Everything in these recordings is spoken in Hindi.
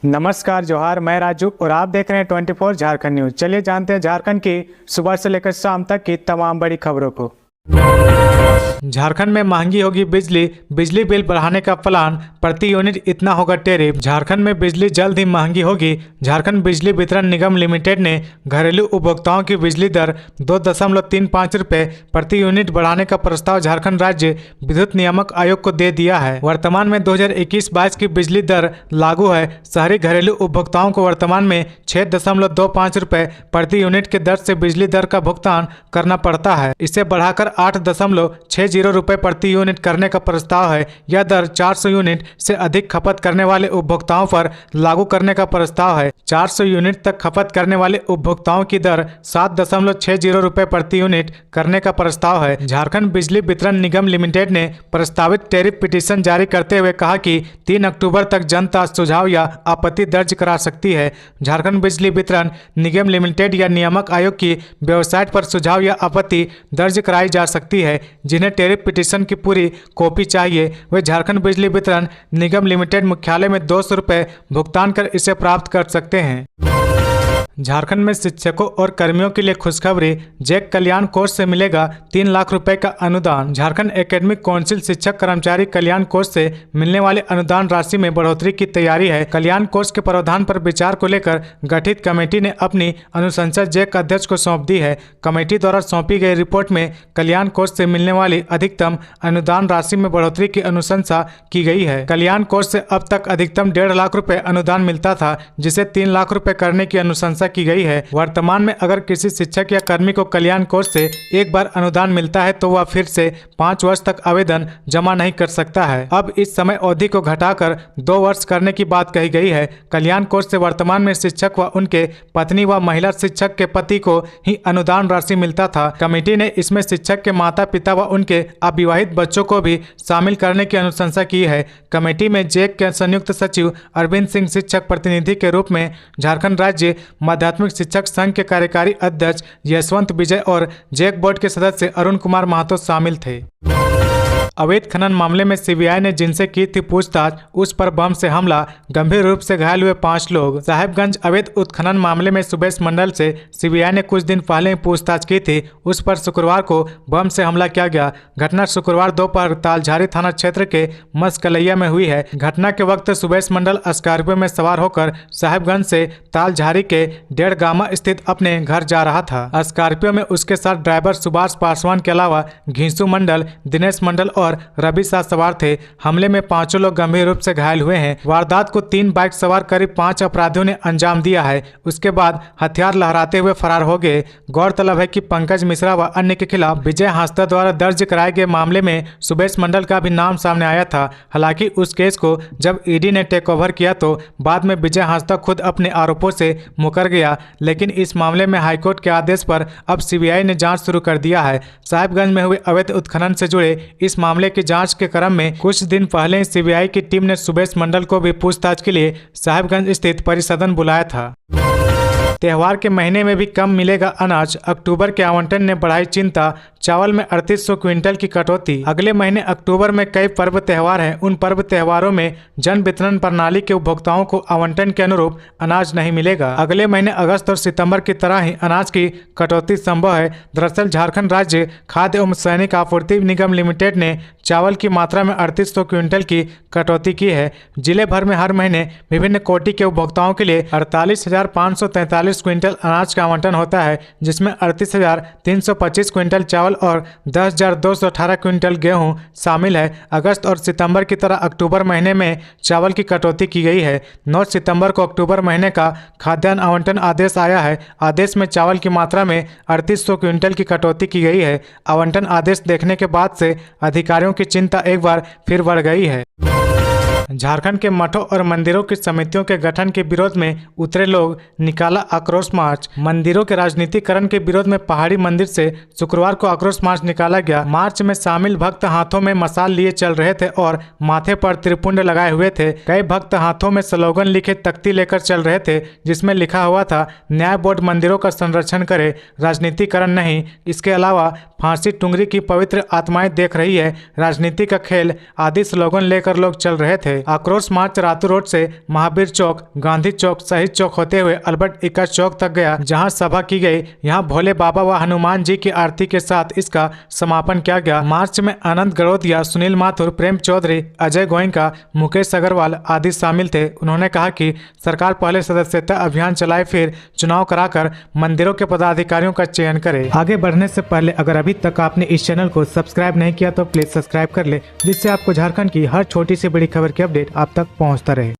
नमस्कार जोहार, मैं राजू और आप देख रहे हैं 24 झारखंड न्यूज। चलिए जानते हैं झारखंड की सुबह से लेकर शाम तक की तमाम बड़ी खबरों को। झारखंड में महंगी होगी बिजली बिल बढ़ाने का प्लान, प्रति यूनिट इतना होगा टैरिफ। झारखंड में बिजली जल्द ही महंगी होगी। झारखंड बिजली वितरण निगम लिमिटेड ने घरेलू उपभोक्ताओं की बिजली दर 2.35 रुपए प्रति यूनिट बढ़ाने का प्रस्ताव झारखंड राज्य विद्युत नियामक आयोग को दे दिया है। वर्तमान में 2021-22 की बिजली दर लागू है। शहरी घरेलू उपभोक्ताओं को वर्तमान में 6.25 रुपए प्रति यूनिट के दर से बिजली दर का भुगतान करना पड़ता है। इसे बढ़ाकर 8.60 रुपए प्रति यूनिट करने का प्रस्ताव है। यह दर 400 यूनिट से अधिक खपत करने वाले उपभोक्ताओं पर लागू करने का प्रस्ताव है। 400 यूनिट तक खपत करने वाले उपभोक्ताओं की दर 7.60 रुपए प्रति यूनिट करने का प्रस्ताव है। झारखंड बिजली वितरण निगम लिमिटेड ने प्रस्तावित टैरिफ पिटीशन जारी करते हुए कहा कि 3 अक्टूबर तक जनता सुझाव या आपत्ति दर्ज करा सकती है। झारखंड बिजली वितरण निगम लिमिटेड या नियामक आयोग की वेबसाइट पर सुझाव या आपत्ति दर्ज कराई जा सकती है। जिन्हें टैरिफ पिटीशन की पूरी कॉपी चाहिए वे झारखंड बिजली वितरण निगम लिमिटेड मुख्यालय में 200 रुपये भुगतान कर इसे प्राप्त कर सकते हैं। झारखंड में शिक्षकों और कर्मियों के लिए खुशखबरी, जैक कल्याण कोष से मिलेगा 3 लाख रुपए का अनुदान। झारखंड एकेडमिक काउंसिल शिक्षक कर्मचारी कल्याण कोष से मिलने वाले अनुदान राशि में बढ़ोतरी की तैयारी है। कल्याण कोष के प्रावधान पर विचार को लेकर गठित कमेटी ने अपनी अनुशंसा जैक अध्यक्ष को सौंप दी है। कमेटी द्वारा सौंपी गई रिपोर्ट में कल्याण कोष से मिलने वाली अधिकतम अनुदान राशि में बढ़ोतरी की अनुशंसा की गई है। कल्याण कोष से अब तक अधिकतम 1.5 लाख रुपए अनुदान मिलता था, जिसे 3 लाख रुपए करने की अनुशंसा की गई है। वर्तमान में अगर किसी शिक्षक या कर्मी को कल्याण कोष से एक बार अनुदान मिलता है तो वह फिर से 5 वर्ष तक आवेदन जमा नहीं कर सकता है। अब इस समय अवधि को घटाकर 2 वर्ष करने की बात कही गई है। कल्याण कोष से वर्तमान में शिक्षक व उनके पत्नी व महिला शिक्षक के पति को ही अनुदान राशि मिलता था। कमेटी ने इसमें शिक्षक के माता पिता व उनके अविवाहित बच्चों को भी शामिल करने की अनुशंसा की है। कमेटी में जैक के संयुक्त सचिव अरविंद सिंह, शिक्षक प्रतिनिधि के रूप में झारखंड राज्य माध्यमिक शिक्षक संघ के कार्यकारी अध्यक्ष यशवंत विजय और जैक बोर्ड के सदस्य अरुण कुमार महतो शामिल थे। अवैध खनन मामले में सीबीआई ने जिनसे की थी पूछताछ, उस पर बम से हमला, गंभीर रूप से घायल हुए 5 लोग। साहिबगंज अवैध उत्खनन मामले में सुबेश मंडल से सीबीआई ने कुछ दिन पहले ही पूछताछ की थी। उस पर शुक्रवार को बम से हमला किया गया। घटना शुक्रवार दोपहर तालझारी थाना क्षेत्र के मस्कलैया में हुई है। घटना के वक्त सुबेश मंडल स्कॉर्पियो में सवार होकर साहिबगंज से तालझारी के डेढ़गामा स्थित अपने घर जा रहा था। स्कॉर्पियो में उसके साथ ड्राइवर सुभाष पासवान के अलावा घींसू मंडल, दिनेश मंडल और रवि शाह सवार थे। हमले में 5 लोग गंभीर रूप से घायल हुए हैं। वारदात को 3 बाइक सवार करीब 5 अपराधियों ने अंजाम दिया है। उसके बाद हथियार लहराते हुए फरार हो गए। गौरतलब है कि पंकज मिश्रा व अन्य के खिलाफ विजय हांसदा द्वारा दर्ज कराए गए मामले में सुबेश मंडल का भी नाम सामने आया था। हालांकि उस केस को जब ईडी ने टेक ओवर किया तो बाद में विजय हांसदा खुद अपने आरोपों से मुकर गया। लेकिन इस मामले में हाईकोर्ट के आदेश पर अब सीबीआई ने जांच शुरू कर दिया है। साहिबगंज में हुए अवैध उत्खनन से जुड़े इस मामले की जांच के क्रम में कुछ दिन पहले सीबीआई की टीम ने सुबेश मंडल को भी पूछताछ के लिए साहिबगंज स्थित परिसदन बुलाया था। त्योहार के महीने में भी कम मिलेगा अनाज, अक्टूबर के आवंटन ने बढ़ाई चिंता। चावल में 3800 क्विंटल की कटौती। अगले महीने अक्टूबर में कई पर्व त्यौहार हैं। उन पर्व त्योहारों में जन वितरण प्रणाली के उपभोक्ताओं को आवंटन के अनुरूप अनाज नहीं मिलेगा। अगले महीने अगस्त और सितंबर की तरह ही अनाज की कटौती संभव है। दरअसल झारखंड राज्य खाद्य एवं सैनिक आपूर्ति निगम लिमिटेड ने चावल की मात्रा में 3800 क्विंटल की कटौती की है। जिले भर में हर महीने विभिन्न कोटि के उपभोक्ताओं के लिए 48,543 क्विंटल अनाज का आवंटन होता है, जिसमें 38,325 क्विंटल चावल और 10,218 क्विंटल गेहूं शामिल है। अगस्त और सितंबर की तरह अक्टूबर महीने में चावल की कटौती की गई है। 9 सितंबर को अक्टूबर महीने का खाद्यान्न आवंटन आदेश आया है। आदेश में चावल की मात्रा में 3800 क्विंटल की कटौती की गई है। आवंटन आदेश देखने के बाद से अधिकारियों की चिंता एक बार फिर बढ़ गई है। झारखंड के मठों और मंदिरों की समितियों के गठन के विरोध में उतरे लोग, निकाला आक्रोश मार्च। मंदिरों के राजनीतिकरण के विरोध में पहाड़ी मंदिर से शुक्रवार को आक्रोश मार्च निकाला गया। मार्च में शामिल भक्त हाथों में मशाल लिए चल रहे थे और माथे पर त्रिपुंड लगाए हुए थे। कई भक्त हाथों में स्लोगन लिखे तख्ती लेकर चल रहे थे, जिसमें लिखा हुआ था, न्याय बोर्ड मंदिरों का संरक्षण करे, राजनीतिकरण नहीं। इसके अलावा फांसी टुंगरी की पवित्र आत्माएं देख रही है, राजनीति का खेल आदि स्लोगन लेकर लोग चल रहे थे। गए। आक्रोश मार्च रातू रोड से महावीर चौक, गांधी चौक, शहीद चौक होते हुए अल्बर्ट इक्का चौक तक गया, जहां सभा की गई। यहां भोले बाबा व हनुमान जी की आरती के साथ इसका समापन किया गया। मार्च में आनंद गड़ोदिया, सुनील माथुर, प्रेम चौधरी, अजय गोयनका, मुकेश अग्रवाल आदि शामिल थे। उन्होंने कहा कि सरकार पहले सदस्यता अभियान चलाए, फिर चुनाव कराकर मंदिरों के पदाधिकारियों का चयन करे। आगे बढ़ने से पहले अगर अभी तक आपने इस चैनल को सब्सक्राइब नहीं किया तो प्लीज सब्सक्राइब कर ले, जिससे आपको झारखंड की हर छोटी से बड़ी खबर की अपडेट आप तक पहुंचता रहे।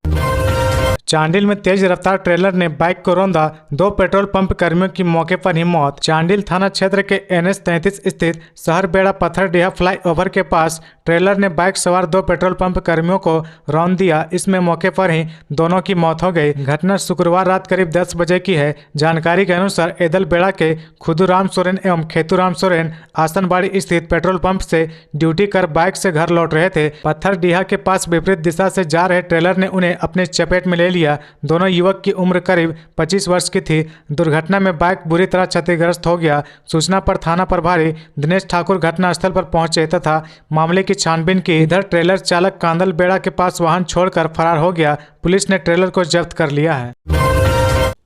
चांडिल में तेज रफ्तार ट्रेलर ने बाइक को रौंदा, 2 पेट्रोल पंप कर्मियों की मौके पर ही मौत। चांडिल थाना क्षेत्र के NH 33 स्थित शहर बेड़ा पत्थरडीहा फ्लाईओवर के पास ट्रेलर ने बाइक सवार 2 पेट्रोल पंप कर्मियों को रौंद दिया। इसमें मौके पर ही दोनों की मौत हो गई। घटना शुक्रवार रात करीब 10 बजे की है। जानकारी के अनुसार एदल बेड़ा के खुदूराम सोरेन एवं खेतूराम सोरेन आसनबाड़ी स्थित पेट्रोल पंप से ड्यूटी कर बाइक से घर लौट रहे थे। पत्थरडीहा के पास विपरीत दिशा से जा रहे ट्रेलर ने उन्हें अपने चपेट में ले लिया। दोनों युवक की उम्र करीब 25 वर्ष की थी। दुर्घटना में बाइक बुरी तरह क्षतिग्रस्त हो गया। सूचना पर थाना प्रभारी दिनेश ठाकुर घटनास्थल पर पहुंचे तथा मामले की छानबीन की। इधर ट्रेलर चालक कांदल बेड़ा के पास वाहन छोड़कर फरार हो गया। पुलिस ने ट्रेलर को जब्त कर लिया है।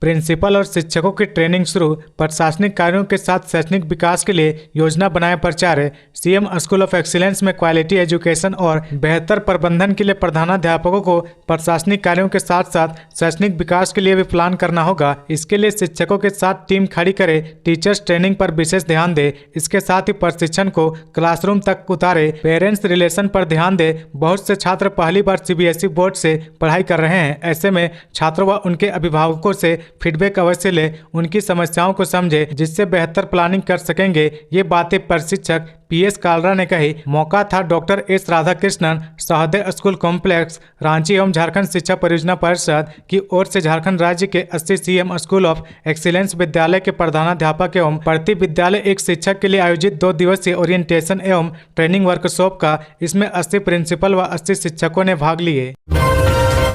प्रिंसिपल और शिक्षकों की ट्रेनिंग शुरू, प्रशासनिक कार्यों के साथ शैक्षणिक विकास के लिए योजना बनाए प्राचार्य। सीएम स्कूल ऑफ एक्सीलेंस में क्वालिटी एजुकेशन और बेहतर प्रबंधन के लिए प्रधानाध्यापकों को प्रशासनिक कार्यों के साथ साथ शैक्षणिक विकास के लिए भी प्लान करना होगा। इसके लिए शिक्षकों के साथ टीम खड़ी करे, टीचर्स ट्रेनिंग पर विशेष ध्यान दे। इसके साथ ही प्रशिक्षण को क्लासरूम तक उतारे, पेरेंट्स रिलेशन पर ध्यान दे। बहुत से छात्र पहली बार CBSE बोर्ड से पढ़ाई कर रहे हैं। ऐसे में छात्रों व उनके अभिभावकों से फीडबैक अवश्य ले, उनकी समस्याओं को समझे, जिससे बेहतर प्लानिंग कर सकेंगे। ये बातें प्रशिक्षक PS कालरा ने कही। मौका था doctor S Radhakrishnan, Sahodaya school complex, Ranchi एवं झारखंड शिक्षा परियोजना परिषद की ओर से झारखंड राज्य के 80 CM स्कूल ऑफ एक्सीलेंस विद्यालय के प्रधानाध्यापक एवं प्रति विद्यालय एक शिक्षक के लिए आयोजित 2 दिवसीय ओरिएंटेशन एवं ट्रेनिंग वर्कशॉप का। इसमें 80 प्रिंसिपल व 80 शिक्षकों ने भाग लिए।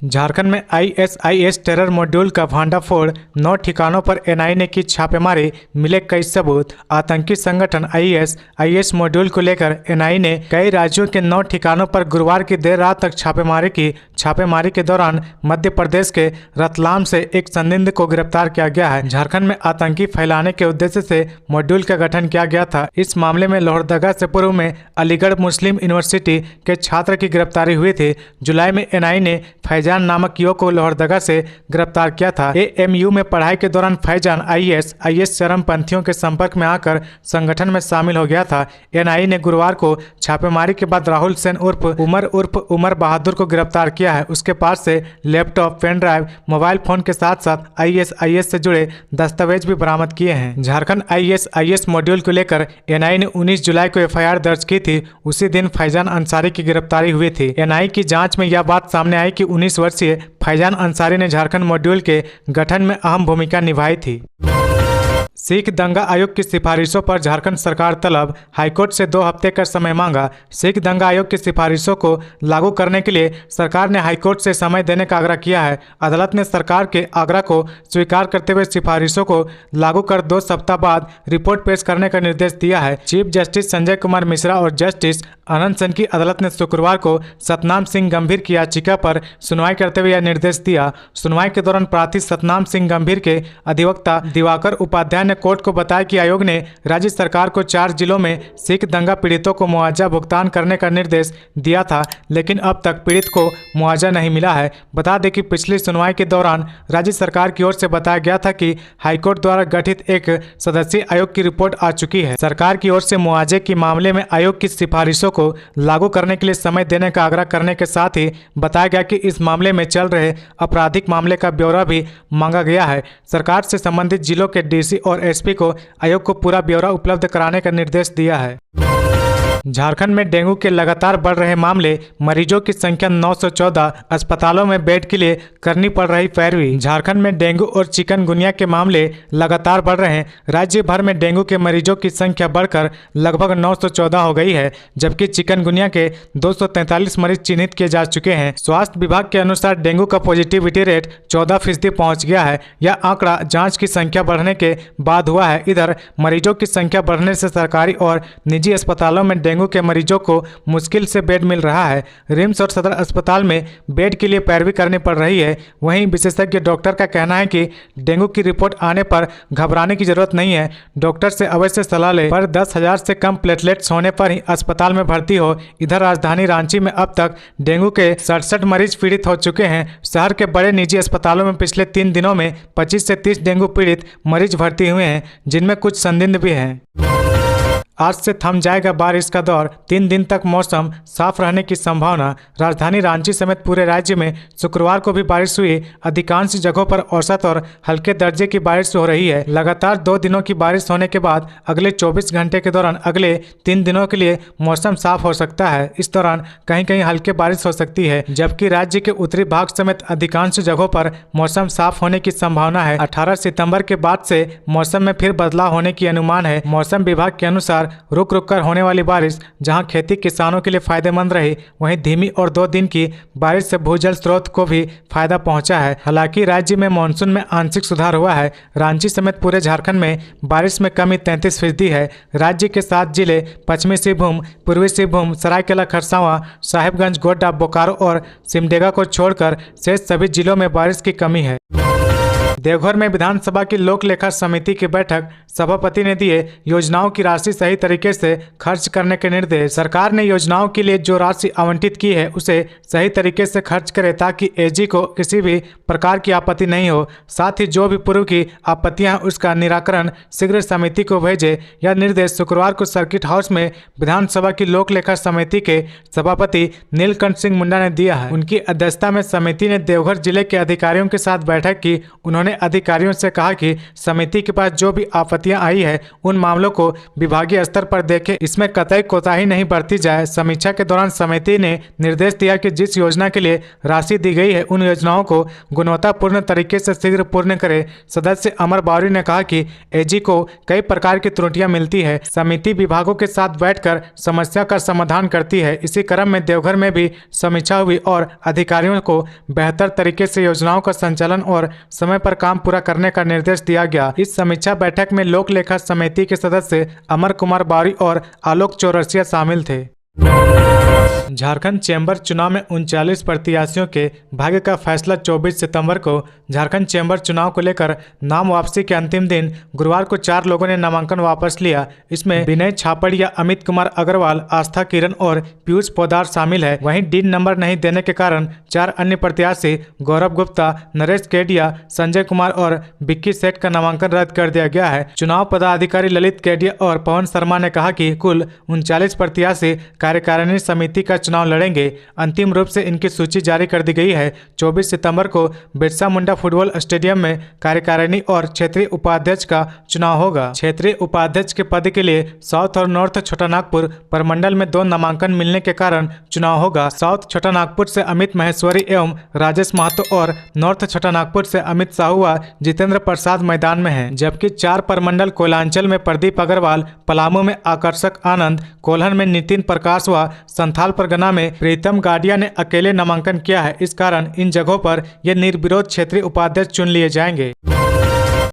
झारखंड में ISIS टेरर मॉड्यूल का भांडाफोड़, 9 ठिकानों पर NIA ने की छापेमारी, मिले कई सबूत। आतंकी संगठन ISIS मॉड्यूल को लेकर NIA ने कई राज्यों के 9 ठिकानों पर गुरुवार की देर रात तक छापेमारी की। छापेमारी के दौरान मध्य प्रदेश के रतलाम से एक संदिग्ध को गिरफ्तार किया गया है। झारखंड में आतंकी फैलाने के उद्देश्य से मॉड्यूल का गठन किया गया था। इस मामले में लोहरदगा से पूर्व में अलीगढ़ मुस्लिम यूनिवर्सिटी के छात्र की गिरफ्तारी हुई थी। जुलाई में NIA ने फैजान नामक युवक को लोहरदगा से गिरफ्तार किया था। AMU में पढ़ाई के दौरान फैजान IS चरमपंथियों के संपर्क में आकर संगठन में शामिल हो गया था। NIA ने गुरुवार को छापेमारी के बाद राहुल सेन उर्फ उमर बहादुर को गिरफ्तार किया है। उसके पास से laptop, pen drive, mobile phone के साथ साथ ISIS से जुड़े दस्तावेज भी बरामद किए हैं। झारखंड ISIS मॉड्यूल को लेकर NIA ने 19 जुलाई को FIR दर्ज की थी। उसी दिन फैजान अंसारी की गिरफ्तारी हुई थी। NIA की जांच में यह बात सामने आई कि 19 वर्षीय फैजान अंसारी ने झारखंड मॉड्यूल के गठन में अहम भूमिका निभाई थी। सिख दंगा आयोग की सिफारिशों पर झारखंड सरकार तलब, हाईकोर्ट से 2 हफ्ते का समय मांगा। सिख दंगा आयोग की सिफारिशों को लागू करने के लिए सरकार ने हाईकोर्ट से समय देने का आग्रह किया है। अदालत ने सरकार के आग्रह को स्वीकार करते हुए सिफारिशों को लागू कर 2 सप्ताह बाद रिपोर्ट पेश करने का निर्देश दिया है। चीफ जस्टिस संजय कुमार मिश्रा और जस्टिस आनंद सेन की अदालत ने शुक्रवार को सतनाम सिंह गंभीर की याचिका पर सुनवाई करते हुए यह निर्देश दिया। सुनवाई के दौरान प्रार्थी सतनाम सिंह गंभीर के अधिवक्ता दिवाकर उपाध्याय ने कोर्ट को बताया कि आयोग ने राज्य सरकार को 4 जिलों में सिख दंगा पीड़ितों को मुआवजा भुगतान करने का निर्देश दिया था, लेकिन अब तक पीड़ित को मुआवजा नहीं मिला है। बता दें कि पिछली सुनवाई के दौरान राज्य सरकार की ओर से बताया गया था कि हाईकोर्ट द्वारा गठित एक सदस्यीय आयोग की रिपोर्ट आ चुकी है। सरकार की ओर से मुआवजे के मामले में आयोग की सिफारिशों को लागू करने के लिए समय देने का आग्रह करने के साथ ही बताया गया कि इस मामले में चल रहे आपराधिक मामले का ब्यौरा भी मांगा गया है। सरकार से संबंधित जिलों के DC और SP को आयोग को पूरा ब्यौरा उपलब्ध कराने का निर्देश दिया है। झारखंड में डेंगू के लगातार बढ़ रहे मामले, मरीजों की संख्या 914, अस्पतालों में बेड के लिए करनी पड़ रही पैरवी। झारखंड में डेंगू और चिकनगुनिया के मामले लगातार बढ़ रहे हैं। राज्य भर में डेंगू के मरीजों की संख्या बढ़कर लगभग 914 हो गई है, जबकि चिकनगुनिया के 243 मरीज चिन्हित किए जा चुके हैं। स्वास्थ्य विभाग के अनुसार डेंगू का पॉजिटिविटी रेट 14% पहुंच गया है। यह आंकड़ा जाँच की संख्या बढ़ने के बाद हुआ है। इधर मरीजों की संख्या बढ़ने से सरकारी और निजी अस्पतालों में डेंगू के मरीजों को मुश्किल से बेड मिल रहा है। रिम्स और सदर अस्पताल में बेड के लिए पैरवी करनी पड़ रही है। वहीं विशेषज्ञ डॉक्टर का कहना है कि डेंगू की रिपोर्ट आने पर घबराने की जरूरत नहीं है, डॉक्टर से अवश्य सलाह ले। पर 10,000 से कम प्लेटलेट्स होने पर ही अस्पताल में भर्ती हो। इधर राजधानी रांची में अब तक डेंगू के 67 मरीज पीड़ित हो चुके हैं। शहर के बड़े निजी अस्पतालों में पिछले 3 दिनों में 25 से 30 डेंगू पीड़ित मरीज भर्ती हुए हैं, जिनमें कुछ संदिग्ध भी हैं। आज से थम जाएगा बारिश का दौर, 3 दिन तक मौसम साफ रहने की संभावना। राजधानी रांची समेत पूरे राज्य में शुक्रवार को भी बारिश हुई। अधिकांश जगहों पर औसत और हल्के दर्जे की बारिश हो रही है। लगातार 2 दिनों की बारिश होने के बाद अगले 24 घंटे के दौरान अगले 3 दिनों के लिए मौसम साफ हो सकता है। इस दौरान कहीं कहीं हल्की बारिश हो सकती है, जबकि राज्य के उत्तरी भाग समेत अधिकांश जगहों पर मौसम साफ होने की संभावना है। 18 सितम्बर के बाद से मौसम में फिर बदलाव होने की अनुमान है। मौसम विभाग के अनुसार रुक रुक कर होने वाली बारिश जहां खेती किसानों के लिए फायदेमंद रही, वहीं धीमी और 2 दिन की बारिश से भूजल स्रोत को भी फायदा पहुंचा है। हालांकि राज्य में मानसून में आंशिक सुधार हुआ है। रांची समेत पूरे झारखंड में बारिश में कमी 33% है। राज्य के 7 जिले पश्चिमी सिंहभूम, पूर्वी सिंहभूम, सरायकेला खरसावां, साहिबगंज, गोड्डा, बोकारो और सिमडेगा को छोड़कर शेष सभी जिलों में बारिश की कमी है। देवघर में विधानसभा की लोक लेखा समिति की बैठक, सभापति ने दिए योजनाओं की राशि सही तरीके से खर्च करने के निर्देश। सरकार ने योजनाओं के लिए जो राशि आवंटित की है उसे सही तरीके से खर्च करे ताकि एजी को किसी भी प्रकार की आपत्ति नहीं हो। साथ ही जो भी पूर्व की आपत्तियां हैं उसका निराकरण शीघ्र समिति को भेजे। यह निर्देश शुक्रवार को सर्किट हाउस में विधानसभा की लोक लेखा समिति के सभापति नीलकंठ सिंह मुंडा ने दिया है। उनकी अध्यक्षता में समिति ने देवघर जिले के अधिकारियों के साथ बैठक की। उन्होंने अधिकारियों से कहा कि समिति के पास जो भी आपत्तियां आई है उन मामलों को विभागीय स्तर पर देखें, इसमें कतई कोताही नहीं बरती जाए। समीक्षा के दौरान समिति ने निर्देश दिया कि जिस योजना के लिए राशि दी गई है उन योजनाओं को गुणवत्तापूर्ण तरीके से शीघ्र पूर्ण करे। सदस्य अमर बावरी ने कहा कि एजी को कई प्रकार की त्रुटियां मिलती है। समिति विभागों के साथ बैठकर समस्या का समाधान करती है। इसी क्रम में देवघर में भी समीक्षा हुई और अधिकारियों को बेहतर तरीके से योजनाओं का संचालन और समय पर काम पूरा करने का निर्देश दिया गया। इस समीक्षा बैठक में लोक लेखा समिति के सदस्य अमर कुमार बावरी और आलोक चौरसिया शामिल थे। झारखंड चैम्बर चुनाव में 39 प्रत्याशियों के भाग्य का फैसला 24 सितंबर को। झारखंड चैम्बर चुनाव को लेकर नाम वापसी के अंतिम दिन गुरुवार को 4 लोगों ने नामांकन वापस लिया। इसमें विनय छापड़िया, अमित कुमार अग्रवाल, आस्था किरण और पीयूष पोदार शामिल है। वहीं डीन नंबर नहीं देने के कारण 4 अन्य प्रत्याशी गौरव गुप्ता, नरेश केडिया, संजय कुमार और विक्की सेठ का नामांकन रद्द कर दिया गया है। चुनाव पदाधिकारी ललित केडिया और पवन शर्मा ने कहा कि कुल 39 प्रत्याशी कार्यकारिणी समिति का चुनाव लड़ेंगे। अंतिम रूप से इनकी सूची जारी कर दी गई है। 24 सितंबर को बिरसा मुंडा फुटबॉल स्टेडियम में कार्यकारिणी और क्षेत्रीय उपाध्यक्ष का चुनाव होगा। क्षेत्रीय उपाध्यक्ष के पद के लिए साउथ और नॉर्थ छोटानागपुर प्रमंडल में 2 नामांकन मिलने के कारण चुनाव होगा। साउथ छोटानागपुर से अमित महेश्वरी एवं राजेश महतो और नॉर्थ छोटानागपुर से अमित साहू व जितेंद्र प्रसाद मैदान में है। जबकि 4 प्रमंडल कोयलांचल में प्रदीप अग्रवाल, पलामू में आकर्षक आनंद, कोल्हन में नितिन प्रकाश व संथाल परगना में प्रीतम गाडिया ने अकेले नामांकन किया है। इस कारण इन जगहों पर ये निर्विरोध क्षेत्रीय उपाध्यक्ष चुन लिए जाएंगे।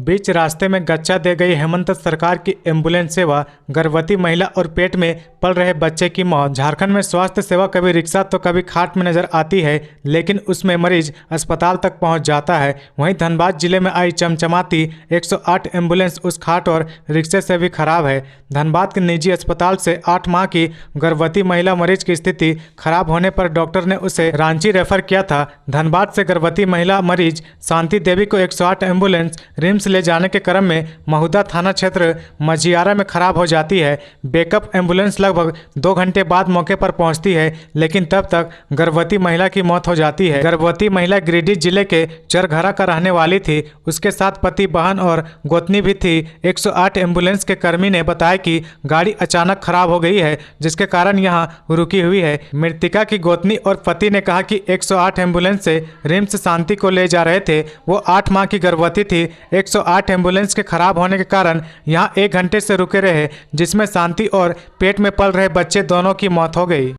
बीच रास्ते में गच्चा दे गई हेमंत सरकार की एम्बुलेंस सेवा, गर्भवती महिला और पेट में पल रहे बच्चे की मौत। झारखंड में स्वास्थ्य सेवा कभी रिक्शा तो कभी खाट में नजर आती है, लेकिन उसमें मरीज अस्पताल तक पहुंच जाता है। वहीं धनबाद जिले में आई चमचमाती 108 एम्बुलेंस उस खाट और रिक्शे से भी खराब है। धनबाद के निजी अस्पताल से 8 माह की गर्भवती महिला मरीज की स्थिति खराब होने पर डॉक्टर ने उसे रांची रेफर किया था। धनबाद से गर्भवती महिला मरीज शांति देवी को 108 एम्बुलेंस रिम्स ले जाने के क्रम में महुदा थाना क्षेत्र मझियारा में खराब हो जाती है। बैकअप एम्बुलेंस लगभग 2 घंटे बाद मौके पर पहुंचती है, लेकिन तब तक गर्भवती महिला की मौत हो जाती है। गर्भवती महिला गिरिडीह जिले के चरघरा का रहने वाली थी। उसके साथ पति, बहन और गोतनी भी थी। 108 एम्बुलेंस के कर्मी ने बताया कि गाड़ी अचानक खराब हो गई है, जिसके कारण यहां रुकी हुई है। मृतिका की गोतनी और पति ने कहा कि 108 एम्बुलेंस से रिम्स शांति को ले जा रहे थे। वो 8 माह की गर्भवती थी। 108 एम्बुलेंस के खराब होने के कारण यहां 1 घंटे से रुके रहे, जिसमें शांति और पेट में पल रहे बच्चे दोनों की मौत हो गई।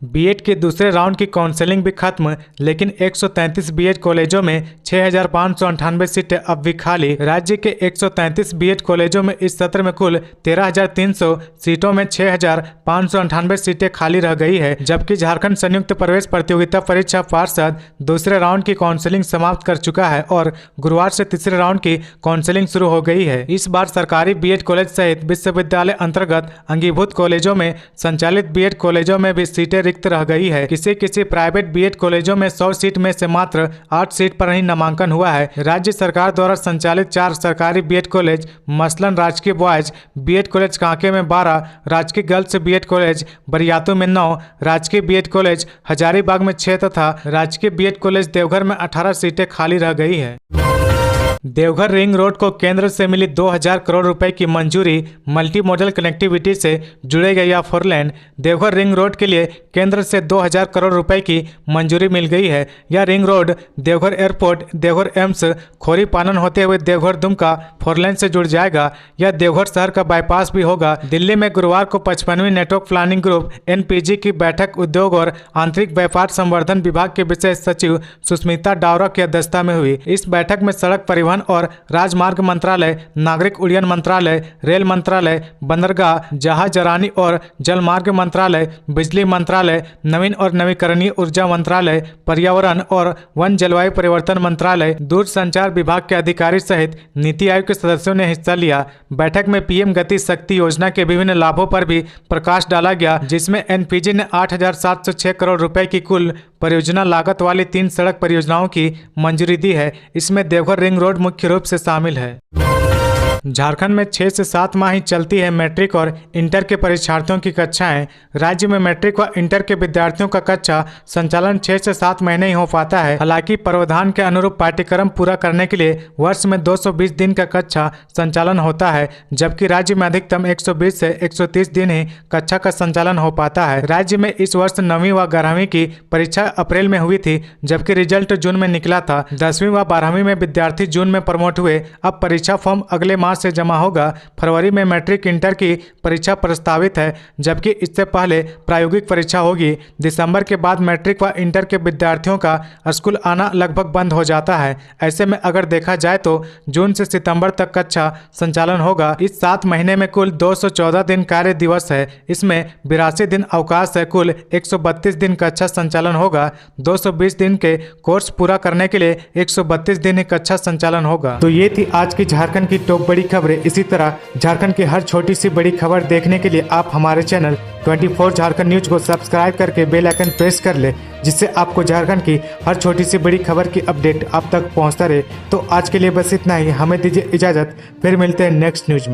बीएड के दूसरे राउंड की काउंसलिंग भी खत्म, लेकिन 133 बीएड कॉलेजों में 6,598 सीटें अब भी खाली। राज्य के 133 बीएड कॉलेजों में इस सत्र में कुल 13,300 सीटों में 6,598 सीटें खाली रह गई है, जबकि झारखंड संयुक्त प्रवेश प्रतियोगिता परीक्षा पार्षद दूसरे राउंड की काउंसलिंग समाप्त कर चुका है और गुरुवार से तीसरे राउंड की काउंसलिंग शुरू हो गई है। इस बार सरकारी बीएड कॉलेज सहित विश्वविद्यालय अंतर्गत अंगीभूत कॉलेजों में संचालित बीएड कॉलेजों में भी सीटें रिक्त रह गई है। किसी प्राइवेट बीएड कॉलेजों में 100 सीट में से मात्र 8 सीट पर ही नामांकन हुआ है। राज्य सरकार द्वारा संचालित 4 सरकारी बीएड कॉलेज मसलन राजकीय बॉयज बीएड कॉलेज कांके में 12, राजकीय गर्ल्स बीएड कॉलेज बरियातू में 9, राजकीय बीएड कॉलेज हजारीबाग में 6 तथा राजकीय बीएड कॉलेज देवघर में 18 सीटें खाली रह गई है। देवघर रिंग रोड को केंद्र से मिली 2000 करोड़ रुपए की मंजूरी, मल्टी मॉडल कनेक्टिविटी से जुड़ेगा यह 4 लेन। देवघर रिंग रोड के लिए केंद्र से 2000 करोड़ रुपए की मंजूरी मिल गई है। यह ring road Deoghar airport, Deoghar AIIMS, Khori Panan होते हुए देवघर दुमका 4 लेन से जुड़ जाएगा। यह देवघर शहर का बाईपास भी होगा। दिल्ली में गुरुवार को 55वीं नेटवर्क प्लानिंग ग्रुप (NPG) की बैठक उद्योग और आंतरिक व्यापार संवर्धन विभाग के विशेष सचिव सुष्मिता डावरा की अध्यक्षता में हुई। इस बैठक में सड़क परिवहन और राजमार्ग मंत्रालय, नागरिक उड्डयन मंत्रालय, रेल मंत्रालय, बंदरगाह, जहाजरानी और जलमार्ग मंत्रालय, बिजली मंत्रालय, नवीन और नवीकरणीय ऊर्जा मंत्रालय, पर्यावरण और वन जलवायु परिवर्तन मंत्रालय, दूरसंचार विभाग के अधिकारी सहित नीति आयोग के सदस्यों ने हिस्सा लिया। बैठक में पीएम गति शक्ति योजना के विभिन्न लाभों पर भी प्रकाश डाला गया, जिसमें एनपीजी ने 8,706 करोड़ रुपए की कुल परियोजना लागत वाली 3 सड़क परियोजनाओं की मंजूरी दी है। इसमें देवघर रिंग रोड मुख्य रूप से शामिल है। झारखंड में 6 से 7 माह ही चलती है मैट्रिक और इंटर के परीक्षार्थियों की कक्षाएं। राज्य में मैट्रिक व इंटर के विद्यार्थियों का कक्षा संचालन 6 से 7 महीने ही हो पाता है। हालांकि प्रावधान के अनुरूप पाठ्यक्रम पूरा करने के लिए वर्ष में 220 दिन का कक्षा संचालन होता है, जबकि राज्य में अधिकतम 120 से 130 दिन ही कक्षा का संचालन हो पाता है। राज्य में इस वर्ष 9वीं व 11वीं की परीक्षा अप्रैल में हुई थी, जबकि रिजल्ट जून में निकला था। 10वीं व 12वीं में विद्यार्थी जून में प्रमोट हुए। अब परीक्षा फॉर्म अगले माह से जमा होगा। फरवरी में मैट्रिक इंटर की परीक्षा प्रस्तावित है, जबकि इससे पहले प्रायोगिक परीक्षा होगी। दिसंबर के बाद मैट्रिक व इंटर के विद्यार्थियों का स्कूल आना लगभग बंद हो जाता है। ऐसे में अगर देखा जाए तो जून से सितंबर तक कक्षा संचालन होगा। इस 7 महीने में कुल 214 दिन कार्य दिवस है। इसमें 82 दिन अवकाश है। कुल 132 दिन कक्षा संचालन होगा। 220 दिन के कोर्स पूरा करने के लिए 132 दिन ही कक्षा संचालन होगा। तो ये थी आज की झारखंड की टॉप बड़ी खबरें। इसी तरह झारखंड की हर छोटी सी बड़ी खबर देखने के लिए आप हमारे चैनल 24 झारखंड न्यूज को सब्सक्राइब करके बेल आइकन प्रेस कर ले, जिससे आपको झारखंड की हर छोटी सी बड़ी खबर की अपडेट आप तक पहुंचता रहे। तो आज के लिए बस इतना ही। हमें दीजिए इजाजत, फिर मिलते हैं नेक्स्ट न्यूज में।